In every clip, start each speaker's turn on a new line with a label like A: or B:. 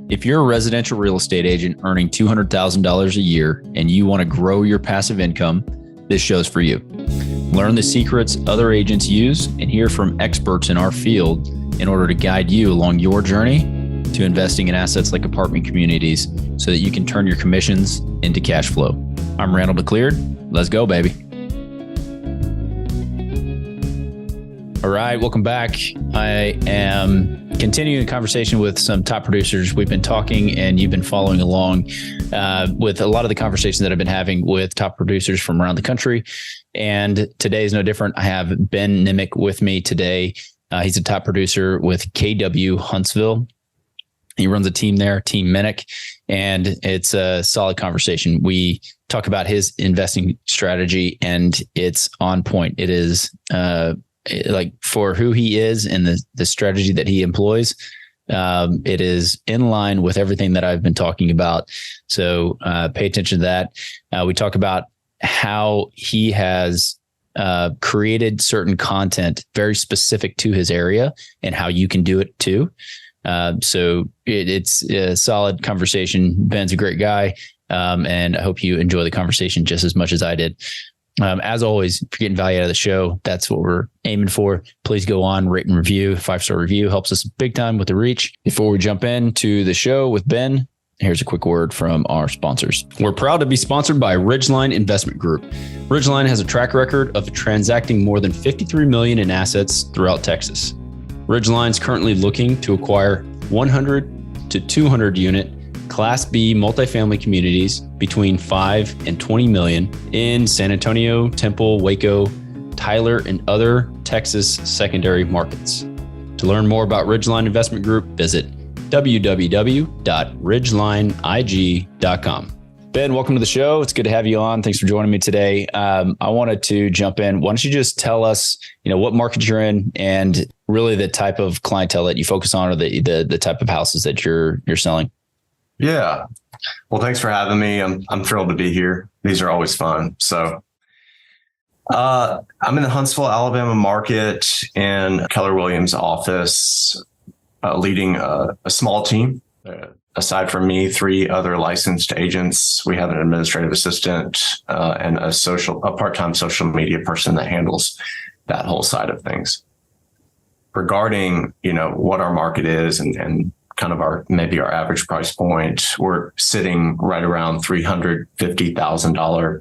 A: If you're a residential real estate agent earning $200,000 a year and you want to grow your passive income, this show's for you. Learn the secrets other agents use and hear from experts in our field in order to guide you along your journey to investing in assets like apartment communities so that you can turn your commissions into cash flow. I'm Randall McLeod. Let's go, baby. All right, welcome back. I am continuing the conversation with some top producers. We've been talking and you've been following along with a lot of the conversations that I've been having with top producers from around the country. And today is no different. I have Ben Nemec with me today. He's a top producer with KW Huntsville. He runs a team there, Team Nemec, and it's a solid conversation. We talk about his investing strategy and it's on point. It is like for who he is and the strategy that he employs, it is in line with everything that I've been talking about. So pay attention to that. We talk about how he has created certain content very specific to his area and how you can do it too. So it's a solid conversation. Ben's a great guy. And I hope you enjoy the conversation just as much as I did. As always, if you're getting value out of the show, that's what we're aiming for. Please go on, rate and review. 5-star review helps us big time with the reach. Before we jump into the show with Ben, here's a quick word from our sponsors. We're proud to be sponsored by Ridgeline Investment Group. Ridgeline has a track record of transacting more than $53 million in assets throughout Texas. Ridgeline is currently looking to acquire 100 to 200 unit Class B multifamily communities between 5 and 20 million in San Antonio, Temple, Waco, Tyler, and other Texas secondary markets. To learn more about Ridgeline Investment Group, visit www.ridgelineig.com. Ben, welcome to the show. It's good to have you on. Thanks for joining me today. I wanted to jump in. Why don't you just tell us, what market you're in and really the type of clientele that you focus on or the type of houses that you're selling?
B: Yeah. Well, thanks for having me. I'm thrilled to be here. These are always fun. So I'm in the Huntsville, Alabama market in Keller Williams' office, leading a small team. Aside from me, 3 other licensed agents. We have an administrative assistant and a part-time social media person that handles that whole side of things. Regarding, what our market is and kind of our average price point, we're sitting right around $350,000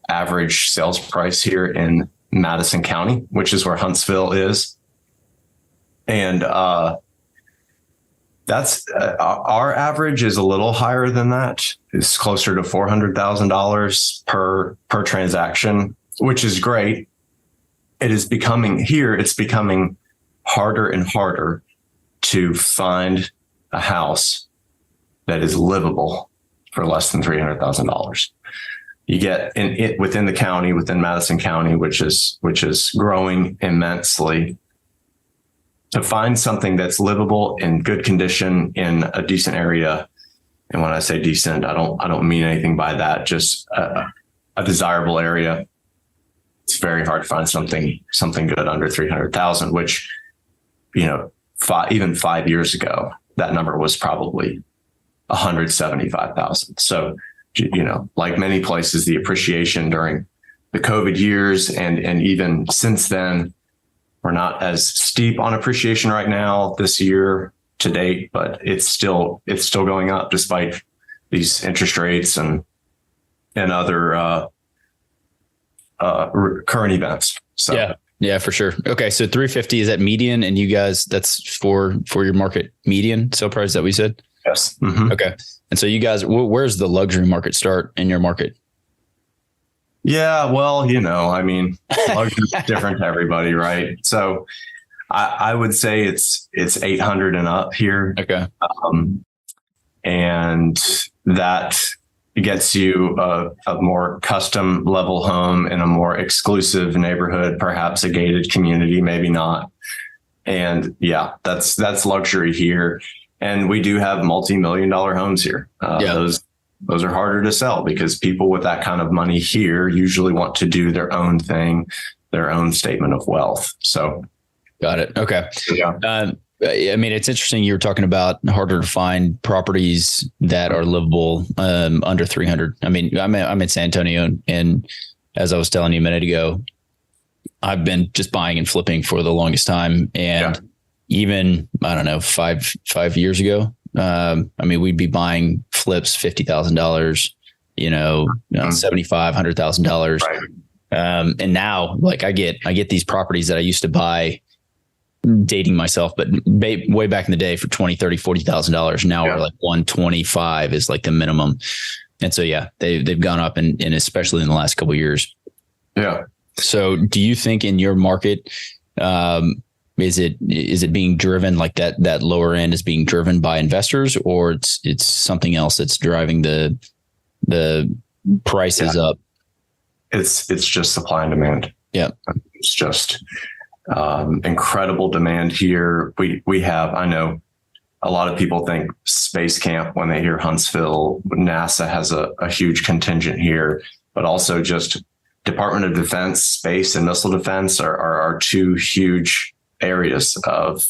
B: average sales price here in Madison County, which is where Huntsville is. And that's our average is a little higher than that. It's closer to $400,000 per transaction, which is great. It's becoming harder and harder to find a house that is livable for less than $300,000. You get within the county, within Madison County, which is growing immensely. To find something that's livable in good condition in a decent area, and when I say decent, I don't mean anything by that. Just a desirable area. It's very hard to find something good under $300,000, which even 5 years ago, that number was probably $175,000. So, like many places, the appreciation during the COVID years and even since then, we're not as steep on appreciation right now this year to date, but it's still going up despite these interest rates and other current events. So.
A: Yeah, for sure. Okay. So 350 is that median, and you guys, that's for your market median sale price that we said?
B: Yes. Mm-hmm.
A: Okay. And so you guys, where's the luxury market start in your market?
B: Yeah, well, luxury is different to everybody, right? So I would say it's 800 and up here.
A: Okay.
B: And that gets you a more custom level home in a more exclusive neighborhood, perhaps a gated community, maybe not. And yeah, that's luxury here. And we do have multi-million-dollar homes here. Those are harder to sell because people with that kind of money here usually want to do their own thing, their own statement of wealth. So
A: got it. Okay.
B: Yeah.
A: I mean, it's interesting. You were talking about harder to find properties that are livable under 300. I mean, I'm in San Antonio, and as I was telling you a minute ago, I've been just buying and flipping for the longest time. And even, I don't know, five years ago, I mean, we'd be buying flips, $50,000, $75,000, $100,000.
B: Right.
A: And now, like, I get these properties that I used to buy, dating myself, but way back in the day for $20,000, $30,000, $40,000. Now we're like 125 is like the minimum. And so, they've gone up and especially in the last couple of years. Yeah. So do you think in your market, is it being driven like that lower end is being driven by investors, or it's something else that's driving the prices up?
B: It's just supply and demand. Yeah. It's just incredible demand here. We have, I know a lot of people think Space Camp when they hear Huntsville. NASA has a huge contingent here, but also just Department of Defense, space and missile defense are two huge areas of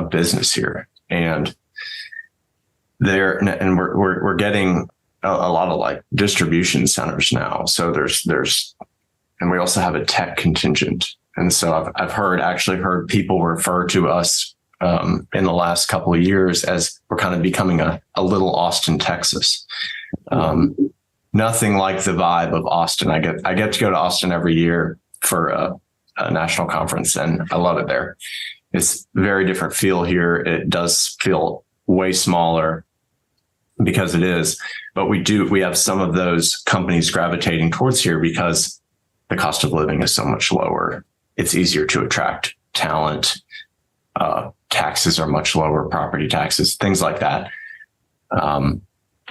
B: business here. And we're getting a lot of like distribution centers now. So there's and we also have a tech contingent. And so I've heard people refer to us in the last couple of years as we're kind of becoming a little Austin, Texas. Nothing like the vibe of Austin. I get to go to Austin every year for a national conference, and I love it there. It's a very different feel here. It does feel way smaller because it is, but we have some of those companies gravitating towards here because the cost of living is so much lower. It's easier to attract talent. Taxes are much lower, property taxes, things like that.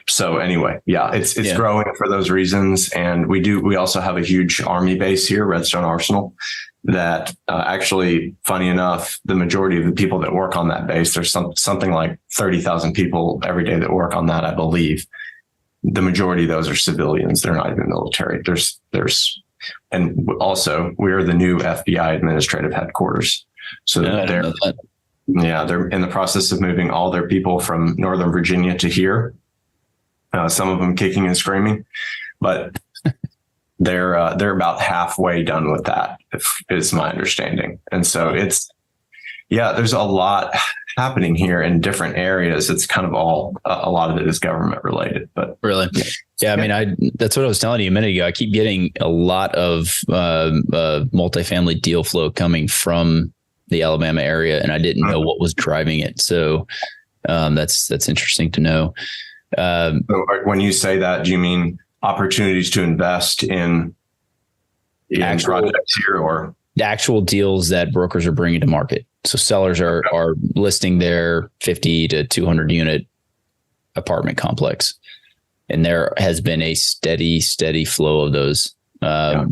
B: So anyway, it's growing for those reasons. And we also have a huge Army base here, Redstone Arsenal, that actually, funny enough, the majority of the people that work on that base, there's something like 30,000 people every day that work on that, I believe. The majority of those are civilians. They're not even military. And also we're the new FBI administrative headquarters. So they're in the process of moving all their people from Northern Virginia to here. Some of them kicking and screaming, but they're about halfway done with that, is my understanding. And so there's a lot happening here in different areas. It's kind of a lot of it is government related, but
A: really, I mean, that's what I was telling you a minute ago. I keep getting a lot of multifamily deal flow coming from the Alabama area, and I didn't know what was driving it. So that's interesting to know.
B: So when you say that, do you mean opportunities to invest in projects here, or
A: actual deals that brokers are bringing to market? So sellers are listing their 50 to 200 unit apartment complex, and there has been a steady flow of those,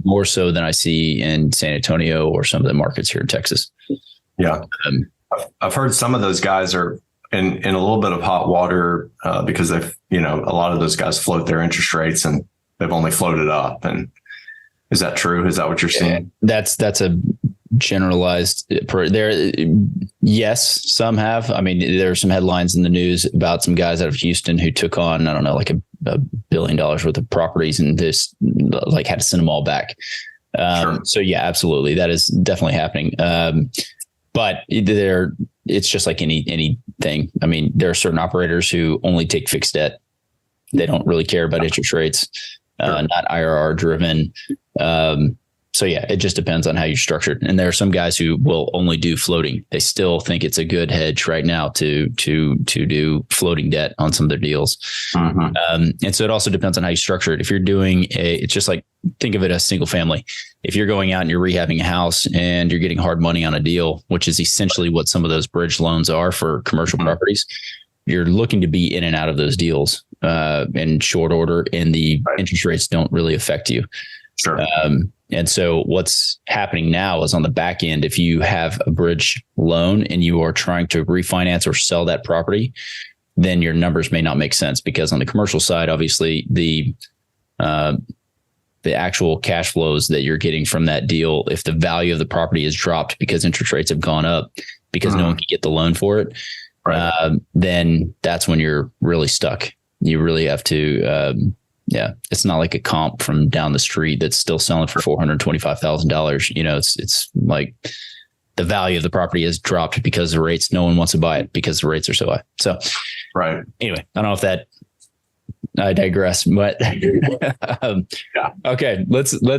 A: more so than I see in San Antonio or some of the markets here in Texas.
B: Yeah, I've heard some of those guys are in a little bit of hot water because they've, a lot of those guys float their interest rates, and they've only floated up. And is that true? Is that what you're seeing?
A: That's a generalized there. Yes, some have. I mean, there are some headlines in the news about some guys out of Houston who took on, I don't know, like a $1 billion worth of properties and just like had to send them all back. Sure. So yeah, absolutely. That is definitely happening. But it's just like anything. I mean, there are certain operators who only take fixed debt. They don't really care about interest rates, not IRR driven. So yeah, it just depends on how you structure it. And there are some guys who will only do floating. They still think it's a good hedge right now to do floating debt on some of their deals. Mm-hmm. And so it also depends on how you structure it. If you're doing it's just like, think of it as single family. If you're going out and you're rehabbing a house and you're getting hard money on a deal, which is essentially what some of those bridge loans are for commercial properties, you're looking to be in and out of those deals in short order, and the interest rates don't really affect you.
B: Sure.
A: And so what's happening now is on the back end, if you have a bridge loan and you are trying to refinance or sell that property, then your numbers may not make sense, because on the commercial side, obviously the actual cash flows that you're getting from that deal, if the value of the property is dropped because interest rates have gone up, because no one can get the loan for it, then that's when you're really stuck. You really have to, it's not like a comp from down the street that's still selling for $425,000. You know, it's like the value of the property has dropped because the rates, no one wants to buy it because the rates are so high. So, anyway, I don't know if I digress, but okay,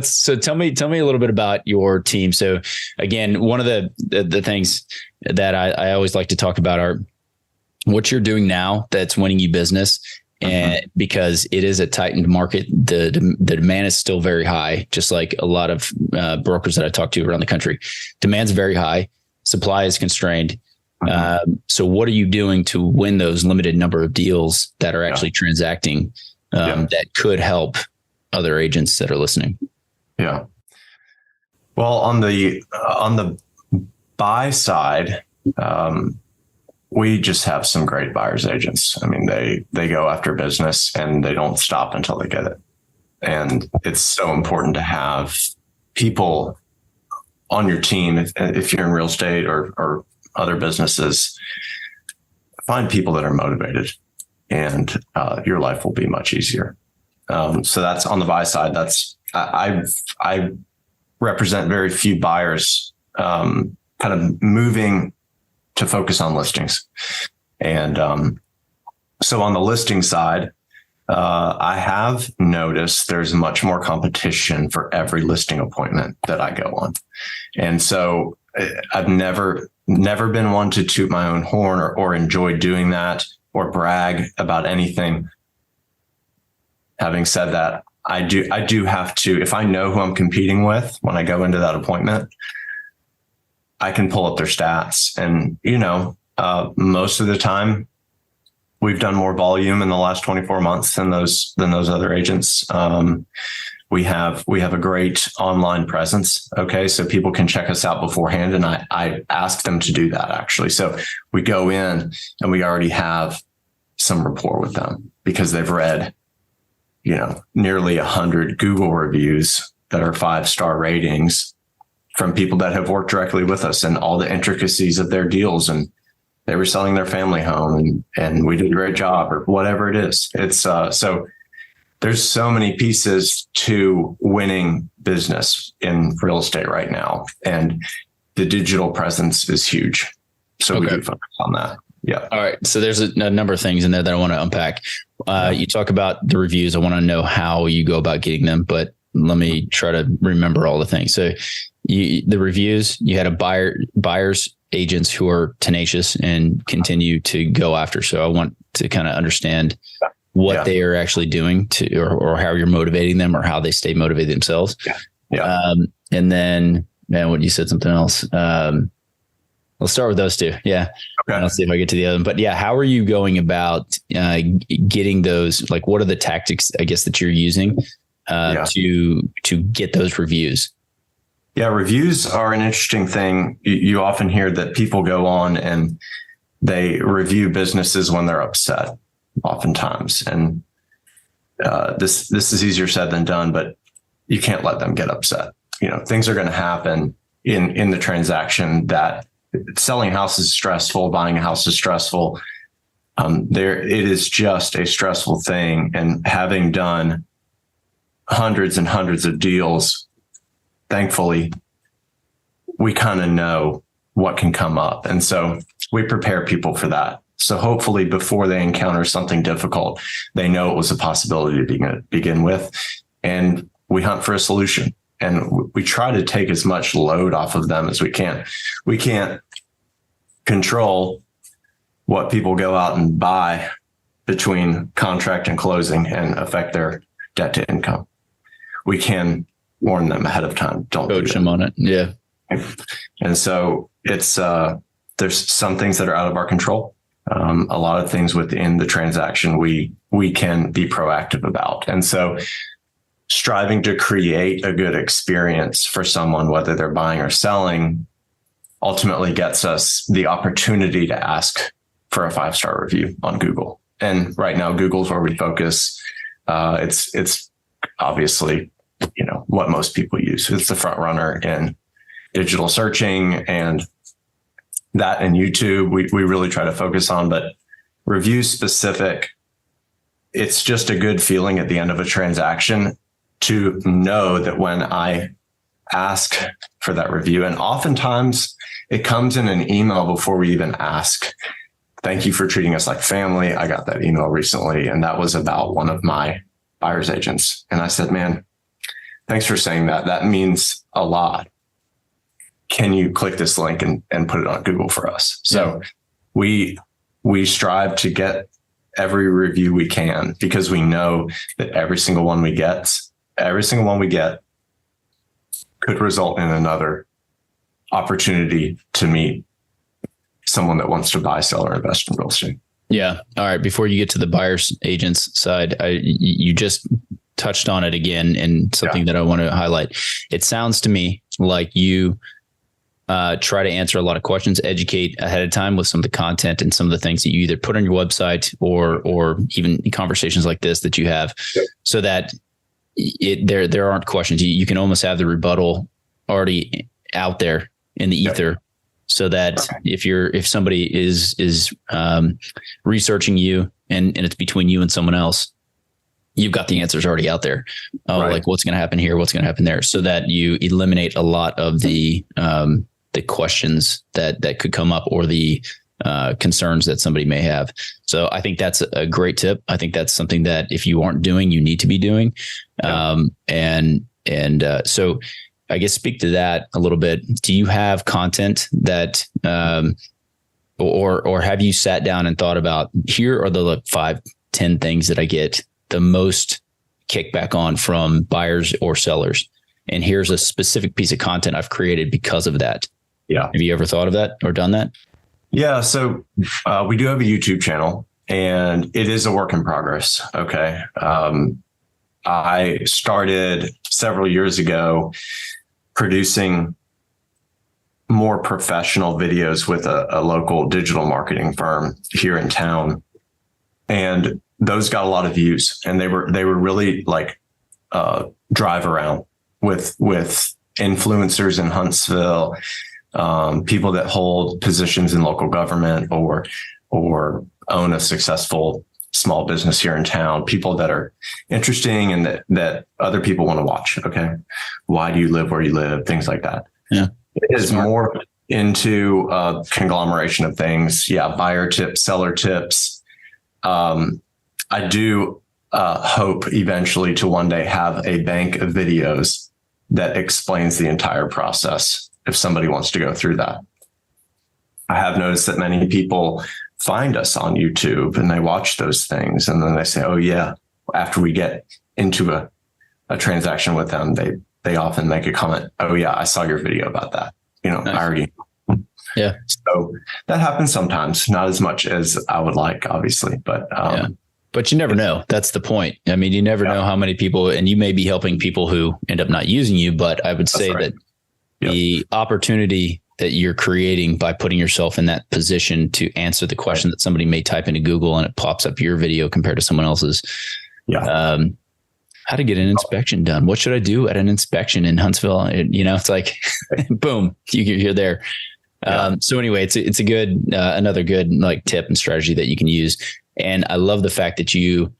A: so tell me a little bit about your team. So again, one of the things that I always like to talk about are what you're doing now that's winning you business. And because it is a tightened market, the demand is still very high, just like a lot of brokers that I talk to around the country. Demand's very high, supply is constrained. So what are you doing to win those limited number of deals that are actually transacting that could help other agents that are listening? Yeah.
B: Well, on the buy side, we just have some great buyer's agents. I mean, they go after business and they don't stop until they get it. And it's so important to have people on your team. If you're in real estate or other businesses, find people that are motivated, and your life will be much easier. So that's on the buy side. I represent very few buyers kind of moving to focus on listings. And so on the listing side, I have noticed there's much more competition for every listing appointment that I go on. And so I've never been one to toot my own horn or enjoy doing that or brag about anything. Having said that, I do have to, if I know who I'm competing with when I go into that appointment, I can pull up their stats, and, most of the time we've done more volume in the last 24 months than those other agents. We have a great online presence. Okay. So people can check us out beforehand. And I ask them to do that, actually. So we go in and we already have some rapport with them because they've read, nearly 100 Google reviews that are 5-star ratings from people that have worked directly with us and all the intricacies of their deals. And they were selling their family home and we did a great job, or whatever it is. It's so there's so many pieces to winning business in real estate right now. And the digital presence is huge. So we do focus on that. Yeah. All
A: right. So there's a number of things in there that I want to unpack. You talk about the reviews. I want to know how you go about getting them, but let me try to remember all the things. So the reviews, you had buyers agents who are tenacious and continue to go after. So I want to kind of understand what they are actually doing or how you're motivating them or how they stay motivated themselves. And then, what you said something else. Let's start with those two. Yeah. Okay. And I'll see if I get to the other one. But how are you going about getting those? Like, what are the tactics, I guess, that you're using to get those reviews?
B: Yeah, reviews are an interesting thing. You often hear that people go on and they review businesses when they're upset, oftentimes. And this is easier said than done, but you can't let them get upset. Things are going to happen in the transaction that selling a house is stressful, buying a house is stressful. It is just a stressful thing. And having done hundreds and hundreds of deals, thankfully, we kind of know what can come up. And so we prepare people for that. So hopefully before they encounter something difficult, they know it was a possibility to begin with. And we hunt for a solution. And we try to take as much load off of them as we can. We can't control what people go out and buy between contract and closing and affect their debt to income. We can warn them ahead of time. Don't
A: coach them on it. Yeah.
B: And so it's, there's some things that are out of our control. A lot of things within the transaction we can be proactive about. And so striving to create a good experience for someone, whether they're buying or selling, ultimately gets us the opportunity to ask for a 5-star review on Google. And right now, Google's where we focus. It's obviously, what most people use. It's the front runner in digital searching, and that and YouTube, we really try to focus on, but review specific, it's just a good feeling at the end of a transaction to know that when I ask for that review, and oftentimes it comes in an email before we even ask, thank you for treating us like family. I got that email recently, and that was about one of my buyer's agents. And I said, man, thanks for saying that. That means a lot. Can you click this link and put it on Google for us? So we strive to get every review we can, because we know that every single one we get could result in another opportunity to meet someone that wants to buy, sell, or invest in real estate.
A: Yeah. All right. Before you get to the buyer's agent's side, you just touched on it again, and something that I want to highlight. It sounds to me like you try to answer a lot of questions, educate ahead of time with some of the content and some of the things that you either put on your website or even conversations like this that you have, so that there aren't questions. You can almost have the rebuttal already out there in the ether, so that if somebody is researching you and it's between you and someone else, you've got the answers already out there. Like what's going to happen here, what's going to happen there, so that you eliminate a lot of the questions that could come up, or the concerns that somebody may have. So I think that's a great tip. I think that's something that if you aren't doing, you need to be doing. So I guess speak to that a little bit. Do you have content that, or have you sat down and thought about, here are the 5-10 things that I get the most kickback on from buyers or sellers, and here's a specific piece of content I've created because of that? Yeah. Have you ever thought of that or done that?
B: Yeah. So we do have a YouTube channel, and it is a work in progress. Okay. I started several years ago producing more professional videos with a local digital marketing firm here in town. And those got a lot of views, and they were really like drive around with influencers in Huntsville, people that hold positions in local government or own a successful small business here in town, people that are interesting and that other people want to watch. Okay. Why do you live where you live? Things like that.
A: Yeah.
B: It is more into a conglomeration of things. Yeah. Buyer tips, seller tips. I do hope eventually to one day have a bank of videos that explains the entire process if somebody wants to go through that. I have noticed that many people find us on YouTube and they watch those things, and then they say, oh yeah, after we get into a transaction with them, they often make a comment, oh yeah, I saw your video about that. Nice. I already.
A: Yeah.
B: So that happens sometimes, not as much as I would like, obviously, but
A: But you never know. That's the point. I mean, you never know how many people, and you may be helping people who end up not using you, but I would say that the opportunity that you're creating by putting yourself in that position to answer the question that somebody may type into Google and it pops up your video compared to someone else's. Yeah. How to get an inspection done. What should I do at an inspection in Huntsville? It's like, boom, you're there. So anyway, it's a good, another good like tip and strategy that you can use. And I love the fact that you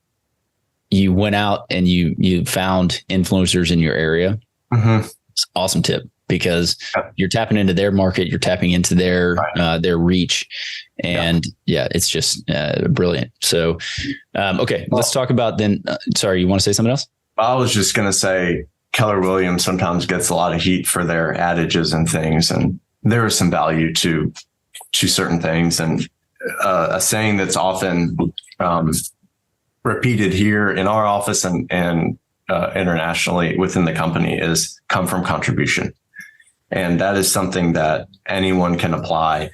A: went out and you found influencers in your area. Mm-hmm. It's an awesome tip, because you're tapping into their market, you're tapping into their reach, and it's just brilliant. So, okay, let's talk about then. Sorry, you want to say something else?
B: I was just going to say Keller Williams sometimes gets a lot of heat for their adages and things, and there is some value to certain things. And a saying that's often repeated here in our office and internationally within the company is come from contribution. And that is something that anyone can apply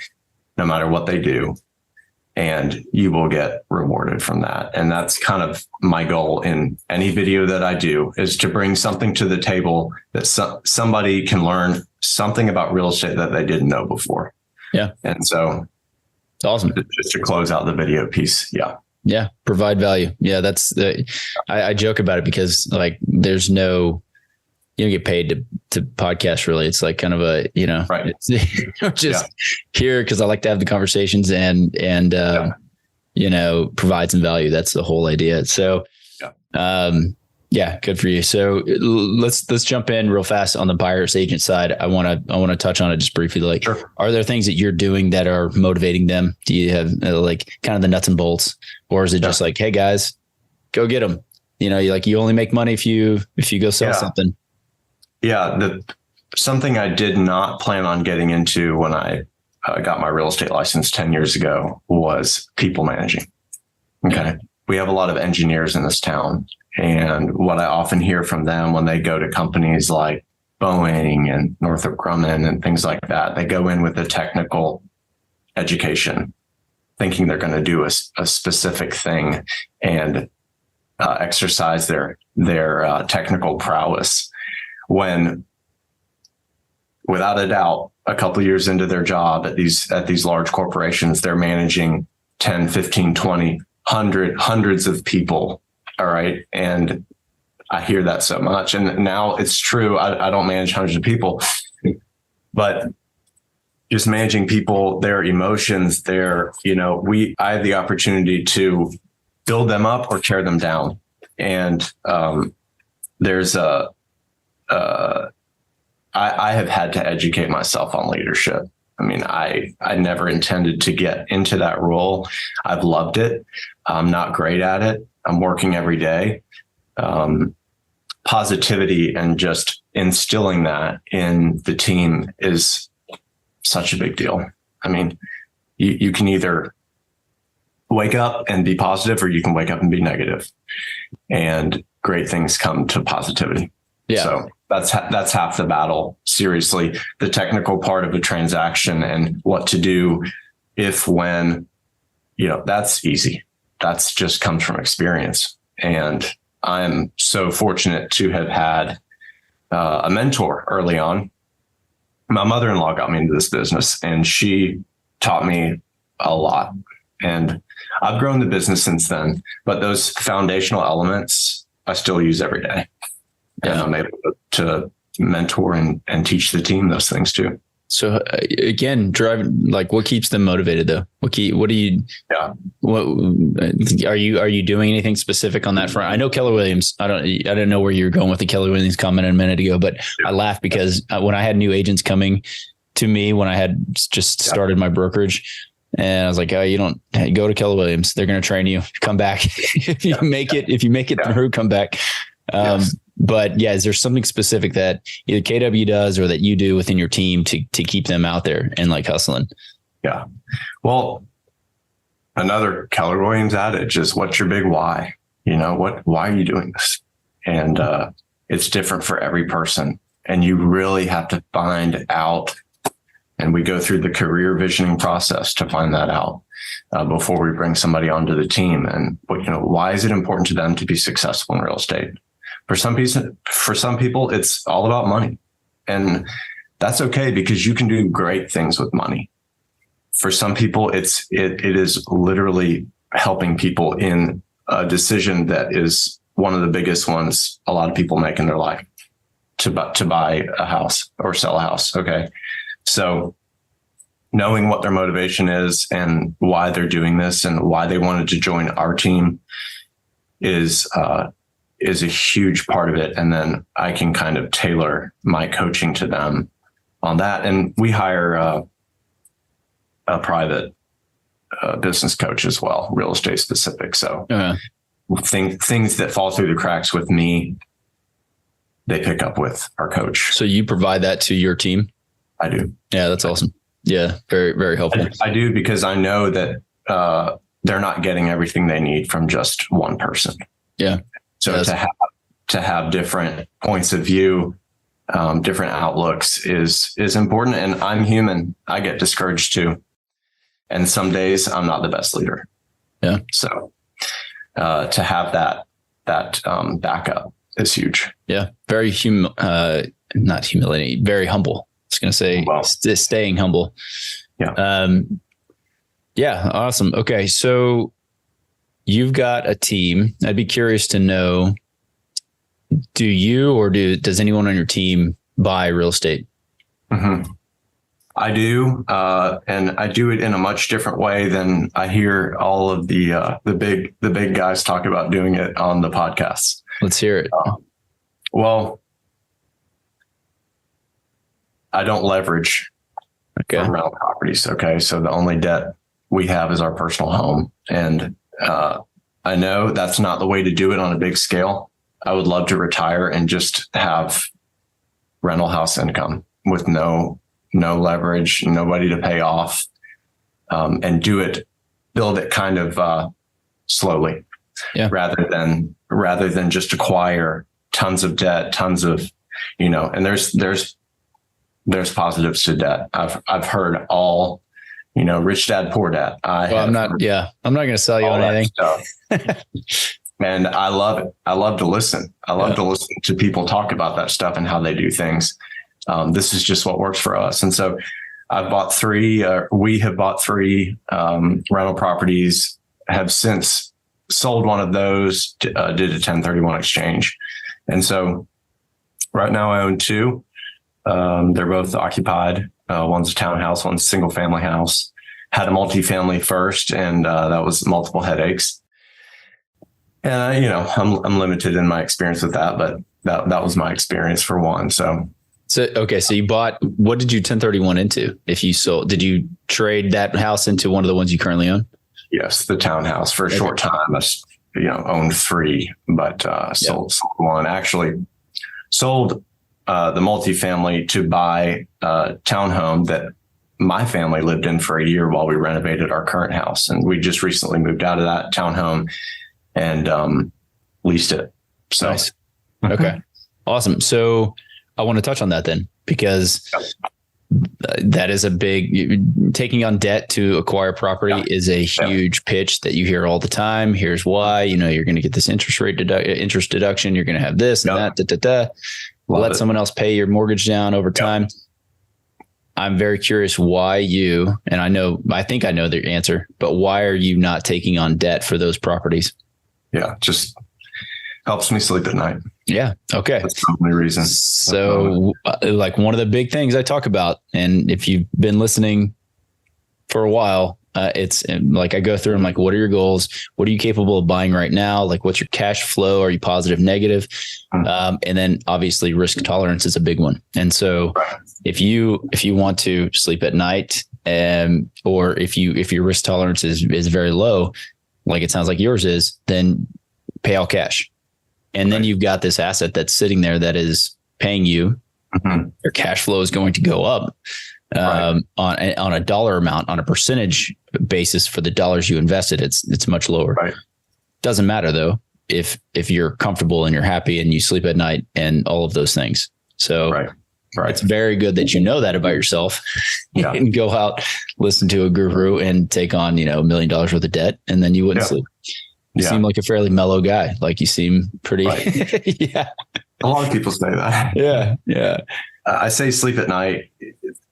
B: no matter what they do, and you will get rewarded from that. And that's kind of my goal in any video that I do, is to bring something to the table that somebody can learn something about real estate that they didn't know before.
A: Yeah.
B: And so
A: it's awesome.
B: Just to close out the video piece. Yeah.
A: Yeah. Provide value. Yeah. That's I joke about it because like there's no you don't get paid to podcast really. It's like kind of a,
B: Right.
A: it's just here because I like to have the conversations and provide some value. That's the whole idea. So, good for you. So let's jump in real fast on the buyer's agent side. I want to touch on it just briefly. Like,
B: Sure.
A: Are there things that you're doing that are motivating them? Do you have like kind of the nuts and bolts, or is it just like, hey guys, go get them? You only make money if you go sell something.
B: Yeah. Something I did not plan on getting into when I got my real estate license 10 years ago was people managing. Okay. We have a lot of engineers in this town. And what I often hear from them when they go to companies like Boeing and Northrop Grumman and things like that, they go in with a technical education, thinking they're going to do a specific thing and exercise their technical prowess, when without a doubt, a couple of years into their job at these large corporations, they're managing 10, 15, 20, hundreds of people. All right. And I hear that so much. And now it's true. I don't manage hundreds of people, but just managing people, their emotions, I have the opportunity to build them up or tear them down. And there's I have had to educate myself on leadership. I mean, I never intended to get into that role. I've loved it. I'm not great at it. I'm working every day. Positivity and just instilling that in the team is such a big deal. I mean, you can either wake up and be positive, or you can wake up and be negative, and great things come to positivity. Yeah. So that's half the battle. Seriously, the technical part of a transaction and what to do when, that's easy. That's just comes from experience. And I'm so fortunate to have had a mentor early on. My mother-in-law got me into this business, and she taught me a lot. And I've grown the business since then, but those foundational elements I still use every day. And I'm able to mentor and teach the team those things too.
A: So again, what keeps them motivated though? What are you doing anything specific on that front? I know Keller Williams. I don't know where you're going with the Keller Williams comment a minute ago, but I laugh because when I had new agents coming to me, when I had just started my brokerage, and I was like, oh, you don't go to Keller Williams. They're going to train you. Come back. if you make it through, come back. But is there something specific that either KW does or that you do within your team to keep them out there and like hustling? Yeah.
B: Well, another Keller Williams adage is, what's your big why? Why are you doing this? And it's different for every person. And you really have to find out. And we go through the career visioning process to find that out before we bring somebody onto the team. And why is it important to them to be successful in real estate? For some people, it's all about money, and that's okay because you can do great things with money. For some people, it is literally helping people in a decision that is one of the biggest ones a lot of people make in their life, to buy a house or sell a house. Okay. So knowing what their motivation is and why they're doing this and why they wanted to join our team is a huge part of it. And then I can kind of tailor my coaching to them on that. And we hire a private business coach as well, real estate specific. So things that fall through the cracks with me, they pick up with our coach.
A: So you provide that to your team?
B: I do.
A: Yeah, that's awesome. Yeah, very, very helpful.
B: I do, because I know that they're not getting everything they need from just one person.
A: Yeah.
B: So to have different points of view, different outlooks is important. And I'm human. I get discouraged too. And some days I'm not the best leader.
A: Yeah.
B: So to have that backup is huge.
A: Yeah. Very not humility, very humble. I was going to say staying humble.
B: Yeah.
A: Yeah. Awesome. Okay. So you've got a team. I'd be curious to know, do you, or does anyone on your team buy real estate?
B: Mm-hmm. I do. And I do it in a much different way than I hear all of the big guys talk about doing it on the podcasts.
A: Let's hear it.
B: Well, I don't leverage rental properties. Okay. So the only debt we have is our personal home. And I know that's not the way to do it on a big scale. I would love to retire and just have rental house income with no leverage, nobody to pay off, and build it kind of slowly, rather than just acquire tons of debt, tons of, and there's positives to debt. I've heard all, rich dad, poor dad.
A: I'm not going to sell you on anything.
B: And I love it. I love to listen. I love to listen to people talk about that stuff and how they do things. This is just what works for us. And so we have bought three rental properties, have since sold one of those, did a 1031 exchange. And so right now I own two. They're both occupied. One's a townhouse, one's a single family house. Had a multifamily first, and that was multiple headaches. And I'm limited in my experience with that, but that was my experience for one. So
A: you bought, what did you 1031 into? If you sold, did you trade that house into one of the ones you currently own?
B: Yes, the townhouse for a short time. I owned three, but sold one. Actually, sold the multifamily to buy a townhome that my family lived in for a year while we renovated our current house, and we just recently moved out of that townhome and leased it. So,
A: nice. Okay, awesome. So I want to touch on that then, because that is a big, taking on debt to acquire property is a huge pitch that you hear all the time. Here's why, you're going to get this interest deduction. You're going to have this and that, let someone else pay your mortgage down over time. I'm very curious why you, and I think I know the answer, but why are you not taking on debt for those properties?
B: Yeah. Just helps me sleep at night.
A: Yeah. Okay.
B: That's the only reason.
A: So like one of the big things I talk about, and if you've been listening for a while, it's like I go through, I'm like, what are your goals? What are you capable of buying right now? Like, what's your cash flow? Are you positive, negative? And then obviously risk tolerance is a big one. And so if you want to sleep at night, or if your risk tolerance is very low, like it sounds like yours is, then pay all cash. And then you've got this asset that's sitting there that is paying you. Your cash flow is going to go up on a dollar amount, on a percentage basis for the dollars you invested. It's much lower. Doesn't matter though, if you're comfortable and you're happy and you sleep at night and all of those things. So it's very good that you know that about yourself and go out, listen to a guru and take on, $1 million worth of debt, and then you wouldn't sleep. You seem like a fairly mellow guy. Like you seem pretty.
B: A lot of people say that.
A: Yeah.
B: I say sleep at night.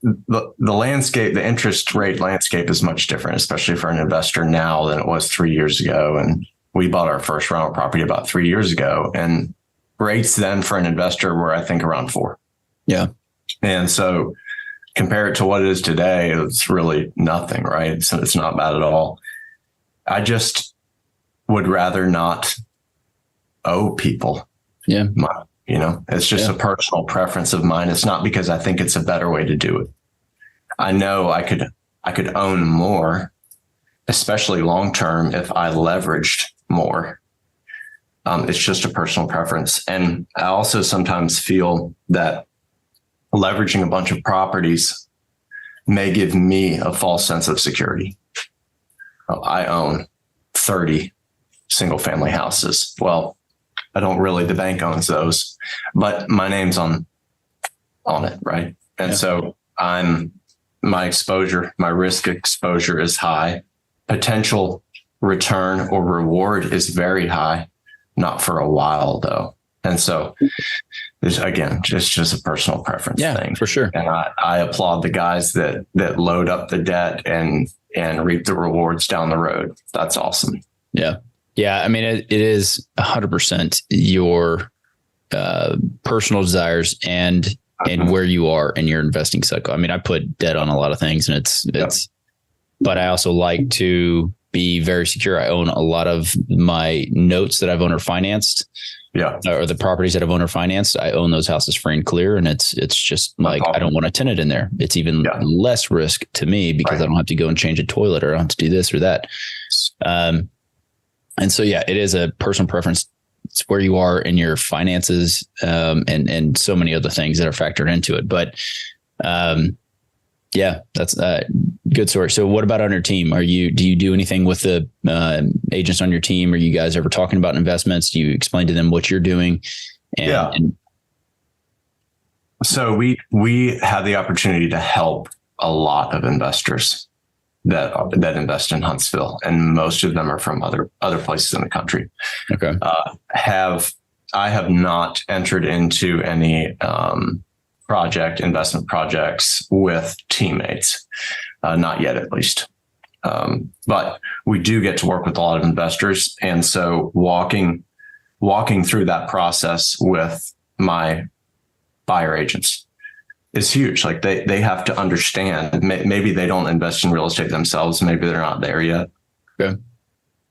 B: The landscape, the interest rate landscape is much different, especially for an investor now than it was 3 years ago. And we bought our first rental property about 3 years ago, and rates then for an investor were, I think, around 4. Yeah. And so compare it to what it is today, it's really nothing, right? So it's not bad at all. I just would rather not owe people. Money, it's just a personal preference of mine. It's not because I think it's a better way to do it. I know I could own more, especially long-term, if I leveraged more. It's just a personal preference. And I also sometimes feel that leveraging a bunch of properties may give me a false sense of security. I own 30 single family houses. Well, I don't really, the bank owns those, but my name's on it. Right. And so my risk exposure is high. Potential return or reward is very high, not for a while though. And so there's, again, just a personal preference thing. For sure. And I applaud the guys that load up the debt and reap the rewards down the road. That's awesome.
A: Yeah. Yeah. I mean, it is 100% your personal desires and where you are in your investing cycle. I mean, I put debt on a lot of things, and it's, but I also like to be very secure. I own a lot of my notes that I've owner financed. Yeah. Or the properties that I've owner financed. I own those houses free and clear. And it's just like, I don't want a tenant in there. It's even less risk to me because I don't have to go and change a toilet, or I don't have to do this or that. And so, it is a personal preference. It's where you are in your finances, and so many other things that are factored into it. But, that's a good story. So what about on your team? Do you do anything with the agents on your team? Are you guys ever talking about investments? Do you explain to them what you're doing?
B: So we have the opportunity to help a lot of investors that invest in Huntsville, and most of them are from other places in the country. Okay. I have not entered into any investment projects with teammates, not yet at least. But we do get to work with a lot of investors. And so walking through that process with my buyer agents is huge. Like they have to understand, maybe they don't invest in real estate themselves. Maybe they're not there yet. Okay.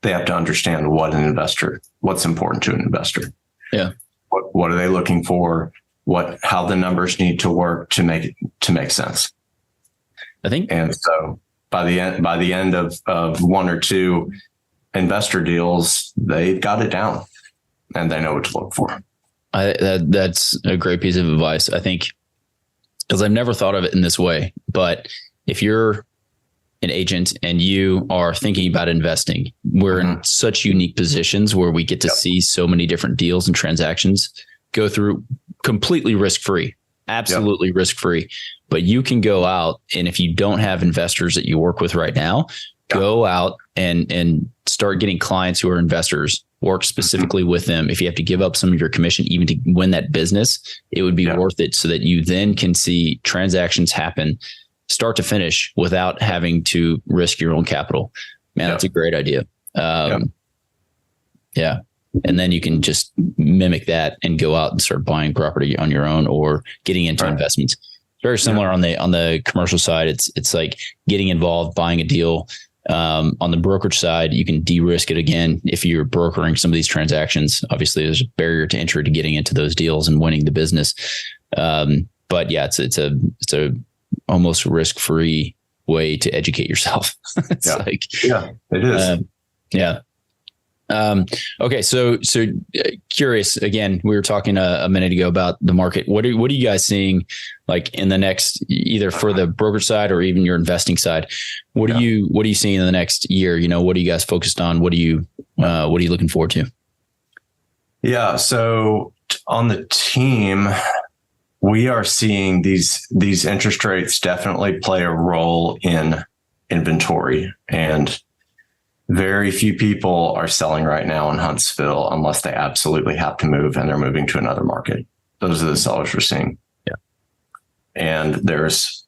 B: They have to understand what's important to an investor. Yeah. What are they looking for? How the numbers need to work to make sense. I think. And so by the end of one or two investor deals, they've got it down and they know what to look for.
A: That's a great piece of advice. I think, because I've never thought of it in this way, but if you're an agent and you are thinking about investing, we're in such unique positions where we get to see so many different deals and transactions go through completely risk-free, absolutely risk-free. But you can go out, and if you don't have investors that you work with right now, go out and start getting clients who are investors, work specifically with them. If you have to give up some of your commission, even to win that business, it would be worth it, so that you then can see transactions happen start to finish without having to risk your own capital. Man, that's a great idea. Yeah. And then you can just mimic that and go out and start buying property on your own or getting into investments. Very similar on the commercial side. It's like getting involved, buying a deal. On the brokerage side, you can de-risk it again if you're brokering some of these transactions. Obviously, there's a barrier to entry to getting into those deals and winning the business. But yeah, it's a almost risk-free way to educate yourself. It is. Okay. So curious again, we were talking a minute ago about the market. What are you guys seeing like in the next, either for the brokerage side or even your investing side? What are you seeing in the next year? What are you guys focused on? What are you looking forward to?
B: Yeah. So on the team, we are seeing these interest rates definitely play a role in inventory, and very few people are selling right now in Huntsville unless they absolutely have to move and they're moving to another market. Those are the sellers we're seeing. Yeah. And there's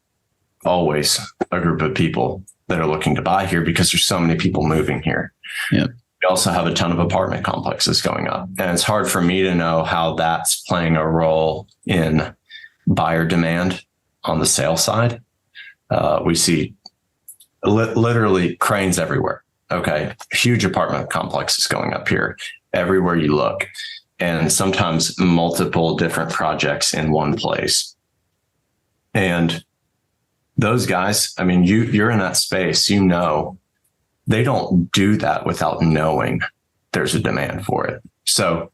B: always a group of people that are looking to buy here because there's so many people moving here. Yeah. We also have a ton of apartment complexes going up, and it's hard for me to know how that's playing a role in buyer demand on the sale side. We see literally cranes everywhere. Okay. Huge apartment complexes going up here everywhere you look, and sometimes multiple different projects in one place. And those guys, I mean, you're in that space, they don't do that without knowing there's a demand for it. So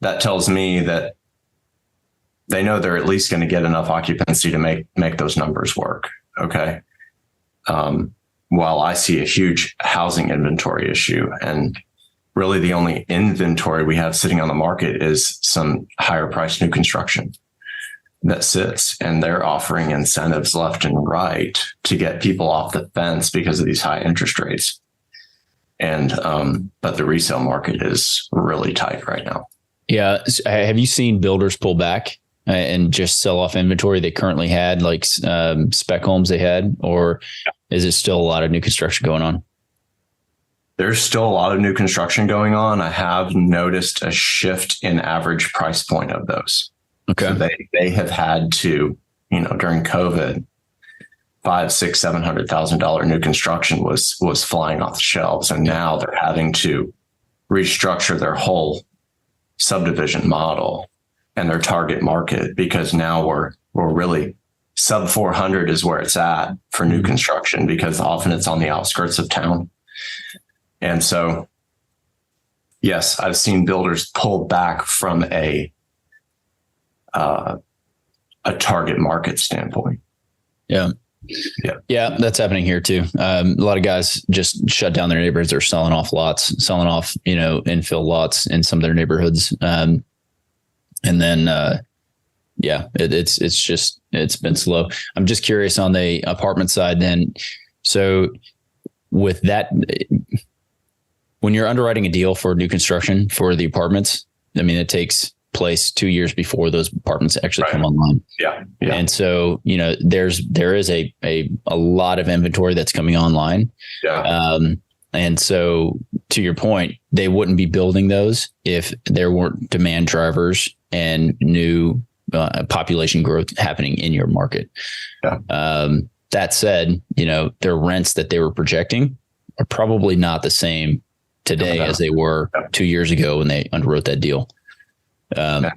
B: that tells me that they know they're at least going to get enough occupancy to make those numbers work. Okay. While I see a huge housing inventory issue, and really the only inventory we have sitting on the market is some higher priced new construction that sits, and they're offering incentives left and right to get people off the fence because of these high interest rates. And, but the resale market is really tight right now.
A: Yeah. Have you seen builders pull back and just sell off inventory they currently had, like spec homes they had, or is it still a lot of new construction going on?
B: There's still a lot of new construction going on. I have noticed a shift in average price point of those.
A: Okay.
B: So they have had to, during COVID, $500,000, $600,000, $700,000 new construction was flying off the shelves. And now they're having to restructure their whole subdivision model and their target market, because now we're really sub 400 is where it's at for new construction, because often it's on the outskirts of town. And so, yes, I've seen builders pull back from a target market standpoint.
A: Yeah. Yeah, that's happening here too. A lot of guys just shut down their neighborhoods or selling off infill lots in some of their neighborhoods. And then, it's been slow. I'm just curious on the apartment side then. So with that, when you're underwriting a deal for new construction for the apartments, I mean, it takes place 2 years before those apartments actually come online.
B: Yeah.
A: And so, there is a lot of inventory that's coming online.
B: Yeah.
A: And so to your point, they wouldn't be building those if there weren't demand drivers and new population growth happening in your market.
B: Yeah.
A: That said, their rents that they were projecting are probably not the same today as they were 2 years ago when they underwrote that deal.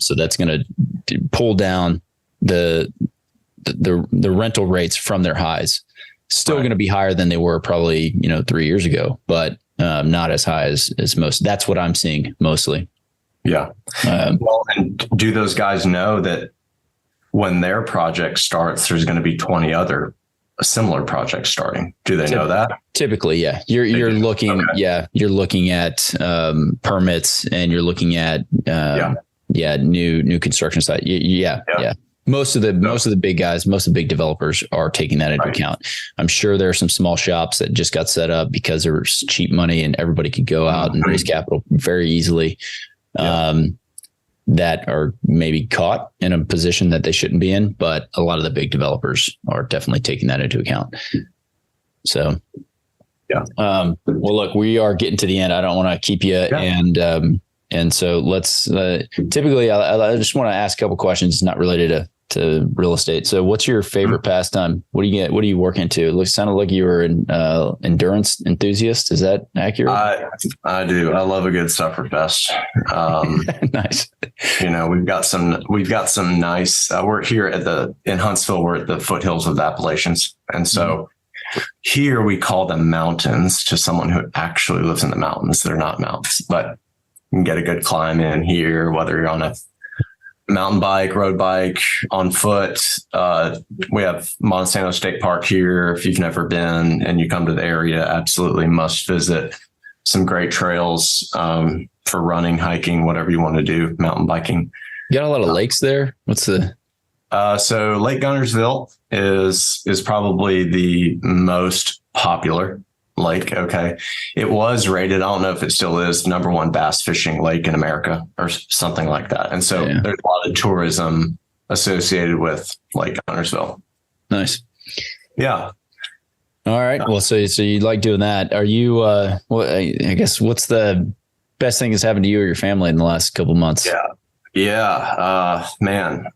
A: So that's going to pull down the rental rates from their highs. Still going to be higher than they were probably 3 years ago, but not as high as most. That's what I'm seeing mostly.
B: Yeah. Well, and do those guys know that when their project starts, there's going to be 20 other similar projects starting? Do they know that? Typically,
A: yeah. You're looking, you're looking at permits, and you're looking at new construction site. Yeah. Most of the big guys, most of the big developers are taking that into account. I'm sure there are some small shops that just got set up because there was cheap money and everybody could go out and raise capital very easily. That are maybe caught in a position that they shouldn't be in, but a lot of the big developers are definitely taking that into account. So, well, look, we are getting to the end. I don't want to keep you. And so let's, typically I just want to ask a couple questions not related to real estate. So what's your favorite pastime? What do you work into? Sounded like you were an endurance enthusiast. Is that accurate?
B: I do. I love a good sufferfest.
A: Nice.
B: We've got some nice, we're here in Huntsville, we're at the foothills of the Appalachians. And so here we call them mountains to someone who actually lives in the mountains. They're not mountains, but you can get a good climb in here, whether you're on a mountain bike, road bike, on foot. We have Montesano State Park here. If you've never been and you come to the area, absolutely must visit. Some great trails for running, hiking, whatever you want to do, mountain biking.
A: You got a lot of lakes there. What's the?
B: So Lake Gunnersville is probably the most popular lake. Okay. It was rated, I don't know if it still is, number one bass fishing lake in America or something like that. And so there's a lot of tourism associated with Lake Gunnersville.
A: Nice.
B: Yeah.
A: All right. Well, so you like doing that. Are you, I guess, what's the best thing that's happened to you or your family in the last couple of months?
B: Man,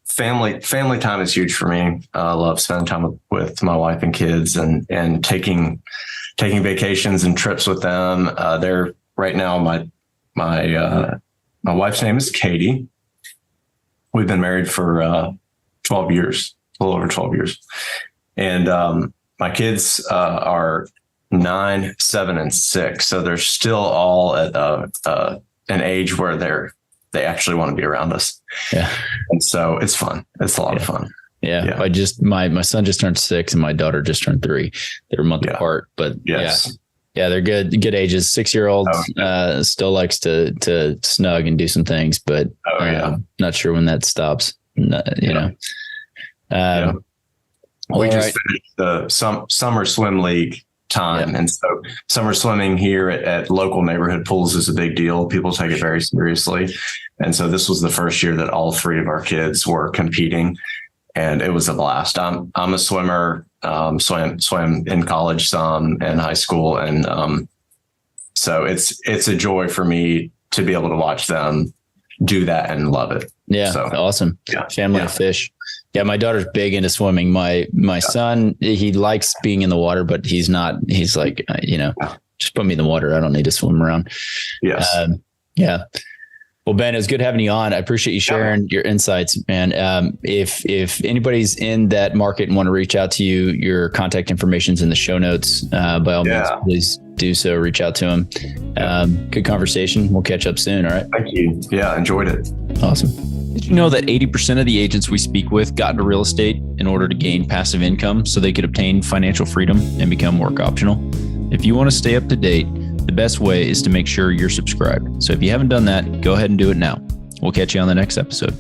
B: family time is huge for me. I love spending time with my wife and kids and taking vacations and trips with them. They're right now, my wife's name is Katie. We've been married for 12 years, a little over 12 years. And my kids are 9, 7, and 6. So they're still all at an age where they actually want to be around us. Yeah. And so it's fun. It's a lot of fun. Yeah.
A: I just, my son just turned 6 and my daughter just turned 3. They're a month apart, but they're good ages. 6-year-old still likes to snug and do some things, but not sure when that stops.
B: We just finished the summer swim league time. And so summer swimming here at local neighborhood pools is a big deal. People take it very seriously. And so this was the first year that all 3 of our kids were competing, and it was a blast. I'm a swimmer, swam in college some, in high school. And So it's a joy for me to be able to watch them do that and love it.
A: Yeah.
B: So,
A: awesome.
B: yeah.
A: Family of fish. Yeah. My daughter's big into swimming. My son, he likes being in the water, but he's like, just put me in the water. I don't need to swim around.
B: Yes.
A: Yeah. Well, Ben, it was good having you on. I appreciate you sharing your insights, man. If anybody's in that market and want to reach out to you, your contact information's in the show notes. By all means, please do so. Reach out to him. Good conversation. We'll catch up soon. All right.
B: Thank you. Yeah, enjoyed it.
A: Awesome. Did you know that 80% of the agents we speak with got into real estate in order to gain passive income so they could obtain financial freedom and become work optional? If you want to stay up to date, the best way is to make sure you're subscribed. So if you haven't done that, go ahead and do it now. We'll catch you on the next episode.